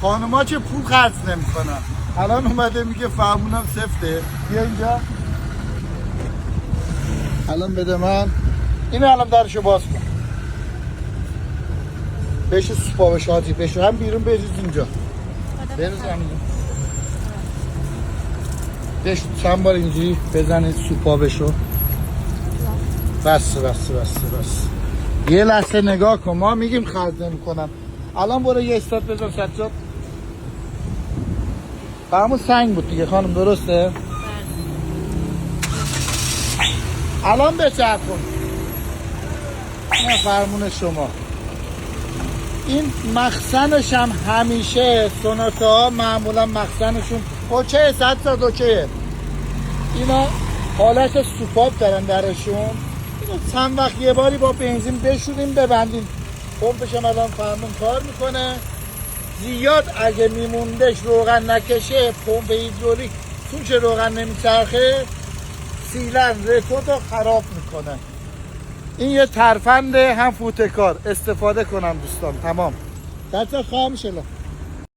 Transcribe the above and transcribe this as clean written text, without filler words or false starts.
خانوما چه پول خرج نمیکنن. الان اومده میگه فرمونم سفته. بیا اینجا. الان بده من. اینو الان درشو باز کن. بشه سوپا بشه آتی بشه هم بیرون بریز اینجا. بریز همینجا. بشه چند بار اینجوری بزنید سوپا بشه. بس. یه لحظه نگاه کن. ما میگیم خرج نمیکنم. الان برو یه استاد بزن سجاد. برامون سنگ بود دیگه خانم درسته؟ الان بچرخون. نه فرمون شما. این مخزنش هم همیشه سوناتا ها معمولا مخزنشون اوکیه 100 تا اوکیه. اینا حالت سوپاپ دارن درشون. اینو چند وقت یه باری با بنزین بشوریم ببندیم. پمپش هم الان فرمون کار میکنه. زیاد اگه میموندش روغن نکشه پمپ هیدرولیک توش روغن نمیچرخه سیلن رتورو خراب میکنه. این یه ترفنده هم فوتکار استفاده کنم دوستان. تمام. دست خواهم شلا.